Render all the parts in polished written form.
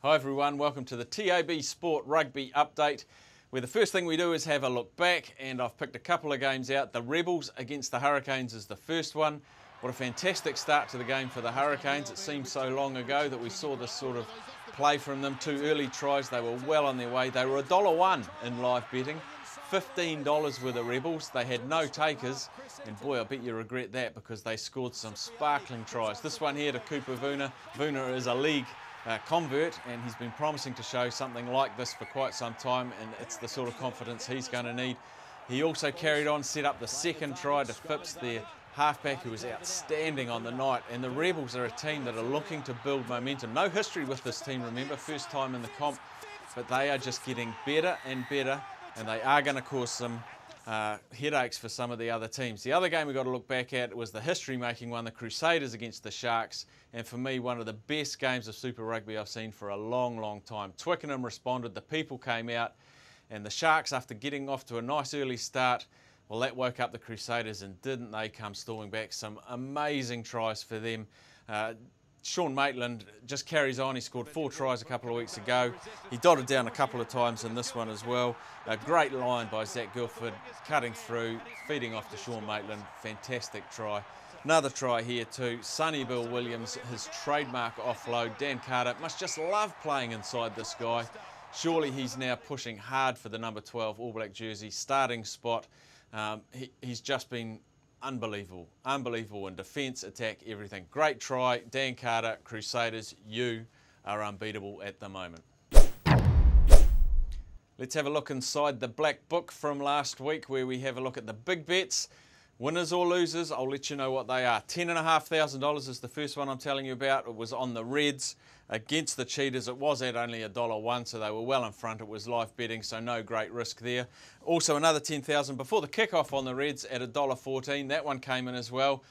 Hi everyone, welcome to the TAB Sport Rugby Update, where the first thing we do is have a look back, and I've picked a couple of games out. The Rebels against the Hurricanes is the first one. What a fantastic start to the game for the Hurricanes. It seems so long ago that we saw this sort of play from them. 2 early tries, they were well on their way. They were $1.01 in live betting. $15 were the Rebels. They had no takers, and boy, I bet you regret that because they scored some sparkling tries. This one here to Cooper Vuna. Vuna is a league convert, and he's been promising to show something like this for quite some time, and it's the sort of confidence he's going to need. He also carried on, set up the second try to Phipps, their halfback, who was outstanding on the night. And the Rebels are a team that are looking to build momentum. No history with this team, remember, first time in the comp, but they are just getting better and better, and they are going to cause some headaches for some of the other teams. The other game we've got to look back at was the history-making one, the Crusaders against the Sharks, and for me, one of the best games of Super Rugby I've seen for a long, long time. Twickenham responded, the people came out, and the Sharks, after getting off to a nice early start, well, that woke up the Crusaders, and didn't they come storming back. Some amazing tries for them. Sean Maitland just carries on. He scored 4 tries a couple of weeks ago. He dotted down a couple of times in this one as well. A great line by Zach Guilford, cutting through, feeding off to Sean Maitland. Fantastic try. Another try here too. Sonny Bill Williams, his trademark offload. Dan Carter must just love playing inside this guy. Surely he's now pushing hard for the number 12 All Black jersey, starting spot. He's just been unbelievable in defence, attack, everything. Great try, Dan Carter. Crusaders, you are unbeatable at the moment. Let's have a look inside the black book from last week, where we have a look at the big bets. Winners or losers, I'll let you know what they are. $10,500 is the first one I'm telling you about. It was on the Reds against the Cheetahs. It was at only $1.01, so they were well in front. It was live betting, so no great risk there. Also another $10,000 before the kickoff on the Reds at $1.14. That one came in as well.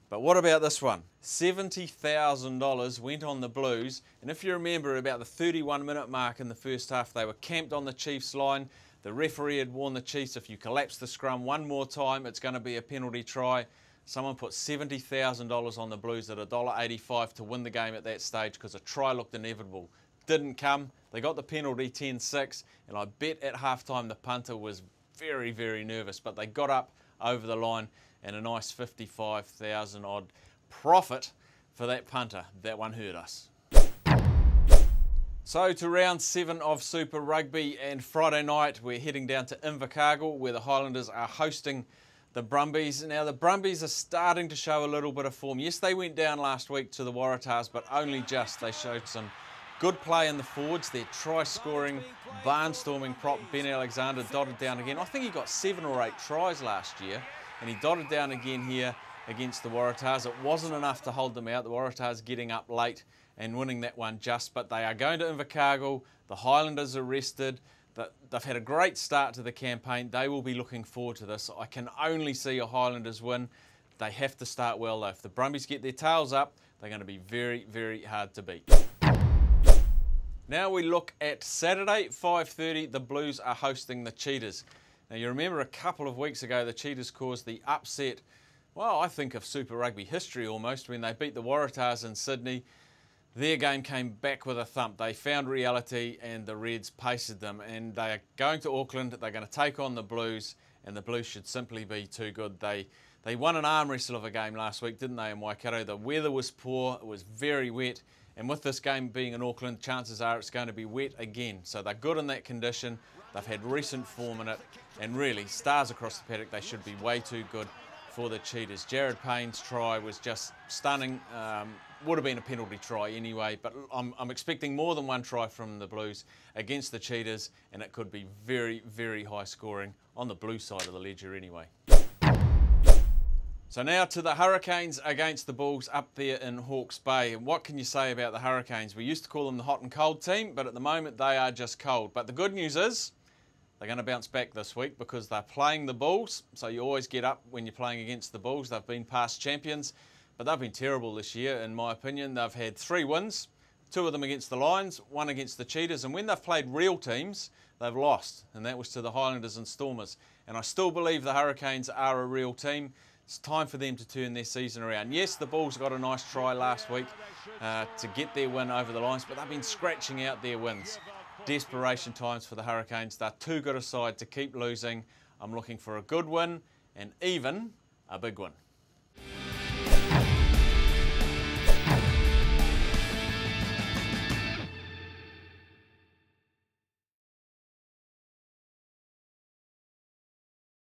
But what about this one? $70,000 went on the Blues. And if you remember, about the 31-minute mark in the first half, they were camped on the Chiefs line. The referee had warned the Chiefs, if you collapse the scrum one more time, it's going to be a penalty try. Someone put $70,000 on the Blues at $1.85 to win the game at that stage because a try looked inevitable. Didn't come. They got the penalty 10-6, and I bet at halftime the punter was very, very nervous, but they got up over the line, and a nice 55,000 odd profit for that punter. That one hurt us. So to round 7 of Super Rugby, and Friday night we're heading down to Invercargill, where the Highlanders are hosting the Brumbies. Now the Brumbies are starting to show a little bit of form. Yes, they went down last week to the Waratahs, but only just. They showed some good play in the forwards. Their try-scoring, barnstorming prop Ben Alexander dotted down again. I think he got 7 or 8 tries last year, and he dotted down again here against the Waratahs. It wasn't enough to hold them out. The Waratahs getting up late and winning that one just, but they are going to Invercargill. The Highlanders are rested. They've had a great start to the campaign. They will be looking forward to this. I can only see a Highlanders win. They have to start well though. If the Brumbies get their tails up, they're going to be very, very hard to beat. Now we look at Saturday, 5:30. The Blues are hosting the Cheetahs. Now you remember a couple of weeks ago the Cheetahs caused the upset, well, I think of Super Rugby history almost, when they beat the Waratahs in Sydney. Their game came back with a thump. They found reality, and the Reds pasted them, and they are going to Auckland. They're going to take on the Blues, and the Blues should simply be too good. They won an arm wrestle of a game last week, didn't they, in Waikato? The weather was poor, it was very wet, and with this game being in Auckland, chances are it's going to be wet again. So they're good in that condition. They've had recent form in it, and really, stars across the paddock, they should be way too good for the Cheetahs. Jared Payne's try was just stunning. Would have been a penalty try anyway, but I'm expecting more than one try from the Blues against the Cheetahs, and it could be very, very high scoring on the blue side of the ledger anyway. So now to the Hurricanes against the Bulls up there in Hawke's Bay. And what can you say about the Hurricanes? We used to call them the hot and cold team, but at the moment they are just cold. But the good news is they're going to bounce back this week because they're playing the Bulls. So you always get up when you're playing against the Bulls. They've been past champions, but they've been terrible this year, in my opinion. They've had 3 wins, 2 of them against the Lions, 1 against the Cheetahs, and when they've played real teams, they've lost, and that was to the Highlanders and Stormers. And I still believe the Hurricanes are a real team. It's time for them to turn their season around. Yes, the Bulls got a nice try last week to get their win over the Lions, but they've been scratching out their wins. Desperation times for the Hurricanes. They're too good a side to keep losing. I'm looking for a good win and even a big one.